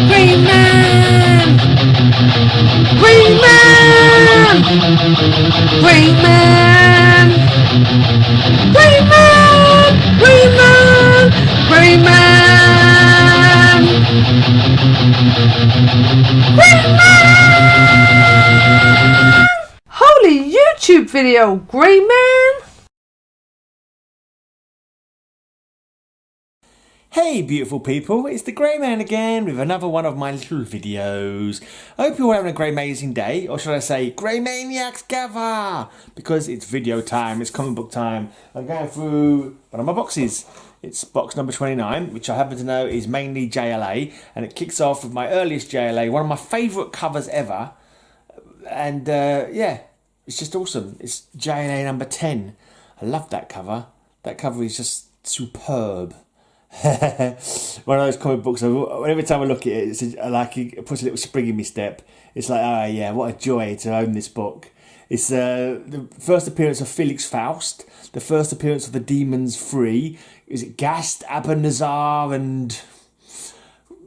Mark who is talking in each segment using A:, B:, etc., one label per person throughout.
A: Greyman! Greyman! Greyman! Greyman! Greyman! Greyman! Greyman! Holy YouTube video, Greyman!
B: Hey beautiful people, it's the Greyman again with another one of my little videos. I hope you're all having a great amazing day, or should I say Greymaniacs gather, because it's video time, it's comic book time. I'm going through one of my boxes. It's box number 29, which I happen to know is mainly JLA, and it kicks off with my earliest JLA, one of my favourite covers ever. And yeah, it's just awesome. It's JLA number 10. I love that cover. That cover is just superb. One of those comic books, every time I look at it, it's like it puts a little spring in my step. It's like, oh yeah, what a joy to own this book. It's the first appearance of Felix Faust, the first appearance of the Demons Free. Is it Gast, Abanazar and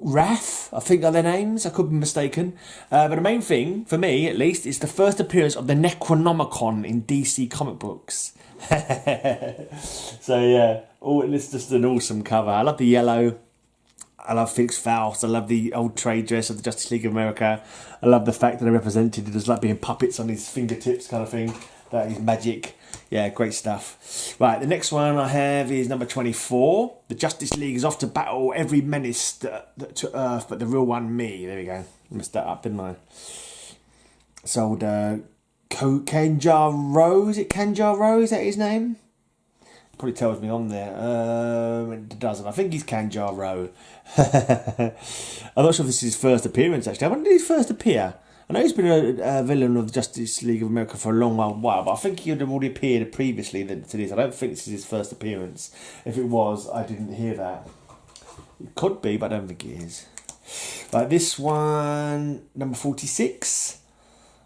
B: Wrath, I think are their names, I could be mistaken. But the main thing, for me at least, is the first appearance of the Necronomicon in DC comic books. So yeah, it's just an awesome cover. I love the yellow, I love Felix Faust, I love the old trade dress of the Justice League of America. I love the fact that they're represented as like being puppets on his fingertips kind of thing. That is magic. Yeah, great stuff. Right, the next one I have is number 24. The Justice League is off to battle every menace to Earth, but the real one, me. There we go. Messed that up, didn't I? Sold Kanjaro. Is it Kanjaro? Is that his name? Probably tells me on there. It doesn't. I think he's Kanjaro. I'm not sure if this is his first appearance, actually. When did he first appear? I know he's been a villain of the Justice League of America for a long while, but I think he had already appeared previously to this. I don't think this is his first appearance. If it was, I didn't hear that. It could be, but I don't think it is. Right, this one, number 46.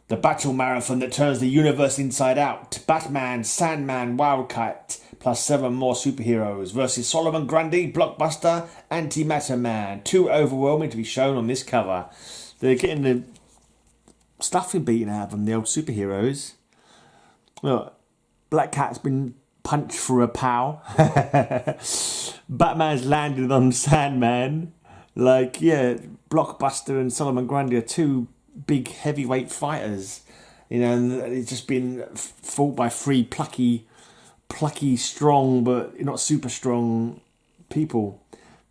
B: The battle marathon that turns the universe inside out. Batman, Sandman, Wildcat, plus 7 more superheroes versus Solomon Grundy, Blockbuster, Antimatter Man. Too overwhelming to be shown on this cover. They're getting the stuffing beaten out of them, the old superheroes. Look, Black Cat's been punched through a pow. Batman's landed on Sandman. Like, yeah, Blockbuster and Solomon Grundy are two big heavyweight fighters. You know, and it's just been fought by 3 plucky, strong, but not super strong people.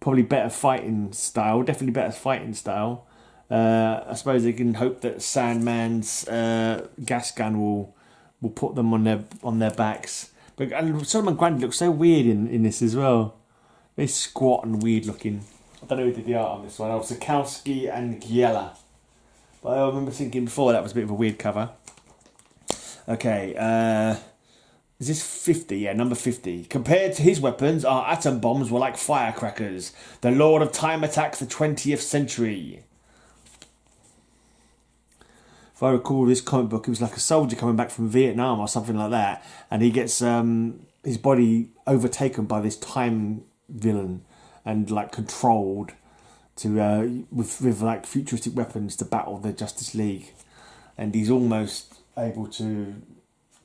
B: Probably better fighting style, definitely better fighting style. I suppose they can hope that Sandman's gas gun will put them on their backs. But and Solomon Grundy looks so weird in this as well. Very squat and weird looking. I don't know who did the art on this one. Sikowski and Giella. But I remember thinking before that was a bit of a weird cover. Okay, is this 50? Yeah, number 50. Compared to his weapons, our atom bombs were like firecrackers. The Lord of Time attacks the 20th century. If I recall this comic book, it was like a soldier coming back from Vietnam or something like that, and he gets his body overtaken by this time villain and like controlled to with like futuristic weapons to battle the Justice League, and he's almost able to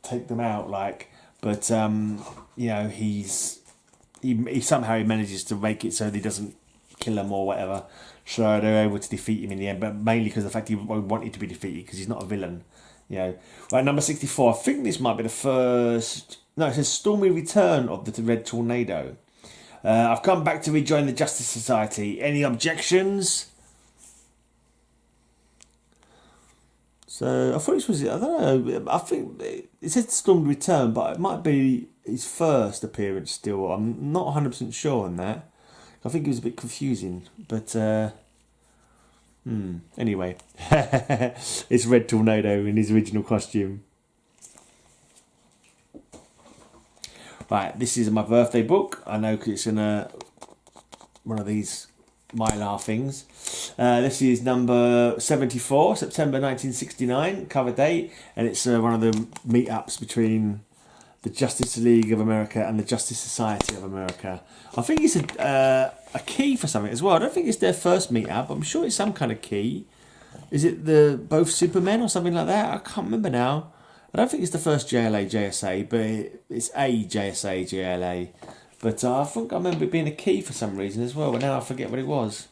B: take them out. Like, but you know, he somehow he manages to make it so that he doesn't kill them or whatever. So they're able to defeat him in the end, but mainly because of the fact he wanted to be defeated because he's not a villain, you know. Right, number 64. I think this might be the first. No, it says Stormy Return of the Red Tornado. I've come back to rejoin the Justice Society. Any objections? So I thought this was. I don't know. I think it says Stormy Return, but it might be his first appearance. Still, I'm not 100% sure on that. I think it was a bit confusing, but anyway, it's Red Tornado in his original costume. Right, this is my birthday book. I know because it's in one of these Mylar things. This is number 74, September 1969, cover date, and it's one of the meetups between the Justice League of America and the Justice Society of America. I think it's a key for something as well. I don't think it's their first meet-up. I'm sure it's some kind of key. Is it both Supermen or something like that? I can't remember now. I don't think it's the first JLA, JSA, but it's a JSA, JLA. But I think I remember it being a key for some reason as well, but now I forget what it was.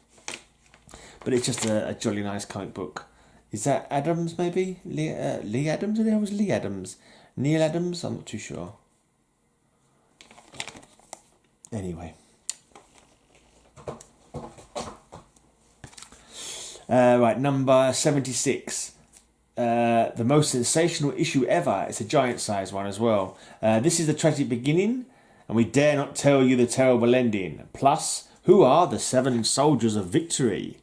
B: But it's just a jolly nice comic book. Is that Adams, maybe? Lee Adams? I think it was Lee Adams. Neil Adams? I'm not too sure. Anyway. Right, number 76. The most sensational issue ever. It's a giant size one as well. This is the tragic beginning, and we dare not tell you the terrible ending. Plus, who are the 7 soldiers of victory?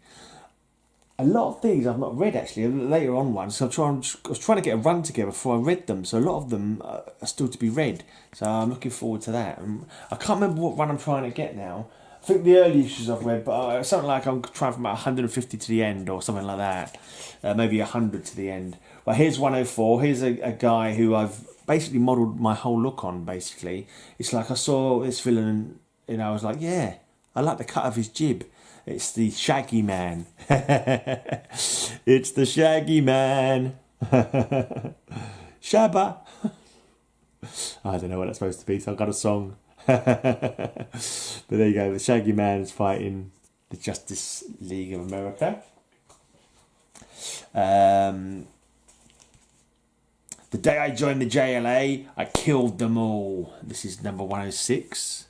B: A lot of these I've not read actually, later on ones, so I was trying to get a run together before I read them, so a lot of them are still to be read, so I'm looking forward to that. I can't remember what run I'm trying to get now. I think the early issues I've read, but something like I'm trying from about 150 to the end or something like that, maybe 100 to the end. But here's 104, here's a guy who I've basically modelled my whole look on, basically. It's like I saw this villain and I was like, yeah, I like the cut of his jib. It's the Shaggy Man. It's the Shaggy Man. Shabba. I don't know what that's supposed to be, so I've got a song. But there you go, the Shaggy Man is fighting the Justice League of America. The day I joined the JLA, I killed them all. This is number 106.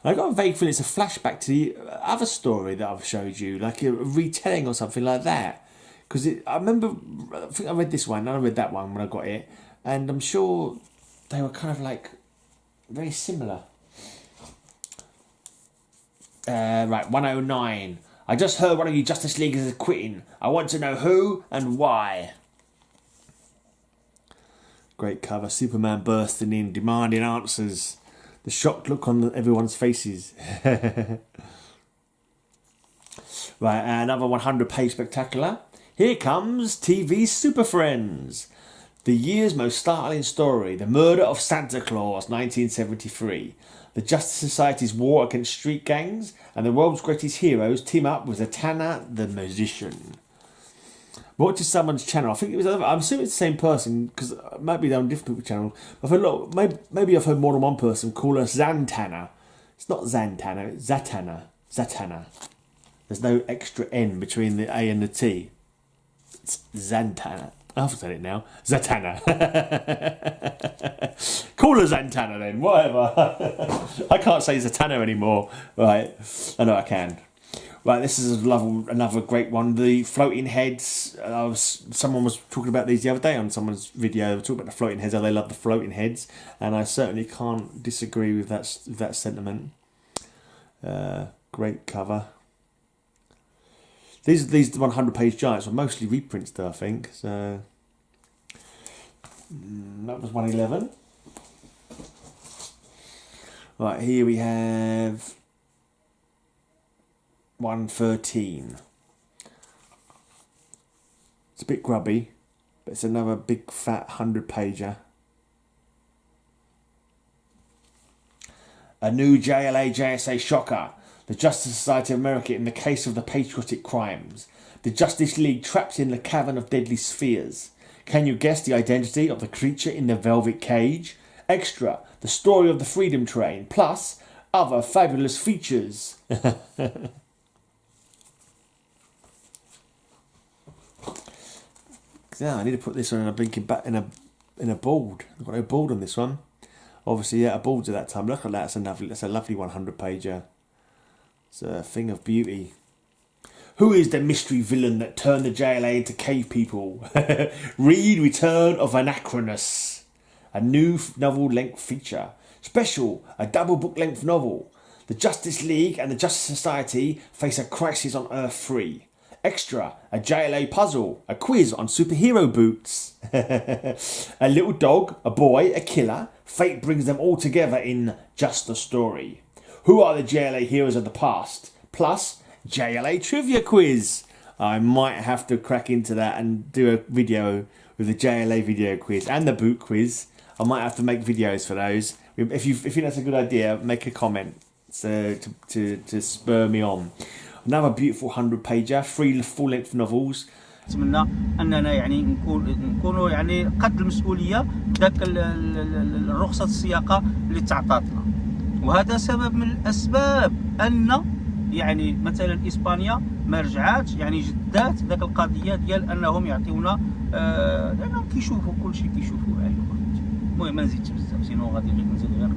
B: I got a vague feeling it's a flashback to the other story that I've showed you, like a retelling or something like that. Because I remember, I think I read this one, and I read that one when I got it, and I'm sure they were kind of like very similar. Right, 109. I just heard one of you Justice Leaguers is quitting. I want to know who and why. Great cover, Superman bursting in, demanding answers. The shocked look on everyone's faces. Right, another 100-page spectacular. Here comes TV's Super Friends. The year's most startling story, the murder of Santa Claus, 1973. The Justice Society's war against street gangs, and the world's greatest heroes team up with Zatanna the magician. Watch someone's channel. I think it was. I'm assuming it's the same person because maybe they're on different channels. I've heard maybe I've heard more than one person call her Zantana. It's not Zantana. It's Zatanna. Zatanna. There's no extra N between the A and the T. It's Zantana. I've said it now. Zatanna. Call her Zantana then. Whatever. I can't say Zatanna anymore. Right. I know I can. Right, this is another great one. The floating heads. Someone was talking about these the other day on someone's video. They were talking about the floating heads, how they love the floating heads, and I certainly can't disagree with that sentiment. Great cover. These 100-page giants were mostly reprints, though, I think. So that was 111. Right, here we have 113. It's a bit grubby, but it's another big fat 100-pager. A new JLA JSA shocker. The Justice Society of America in the case of the patriotic crimes. The Justice League trapped in the cavern of deadly spheres. Can you guess the identity of the creature in the velvet cage? Extra, the story of the Freedom Train, plus other fabulous features. Yeah, I need to put this one in a blinking in a board. I've got no board on this one. Obviously, yeah, a board's at that time. Look at that. That's a lovely 100-pager. It's a thing of beauty. Who is the mystery villain that turned the JLA into cave people? Read Return of Anachronous. A new novel-length feature. Special, a double book-length novel. The Justice League and the Justice Society face a crisis on Earth 3. Extra, a JLA puzzle, a quiz on superhero boots. A little dog, a boy, a killer. Fate brings them all together in Just a Story. Who are the JLA heroes of the past? Plus, JLA trivia quiz. I might have to crack into that and do a video with the JLA video quiz and the boot quiz. I might have to make videos for those. If you think that's a good idea, make a comment to spur me on. Another beautiful 100-pager, 3 full-length novels.
C: نتمنى اننا يعني نكونوا يعني قد المسؤوليه ذاك الرخصه السياقه اللي تعطاتنا، وهذا سبب من الاسباب ان يعني مثلا اسبانيا ما رجعات يعني جدات ذاك القضيه ديال انهم يعطيونا لانهم كيشوفوا كل شيء كيشوفوا. المهم ما نزيدش بزاف سينو غادي نزيد غير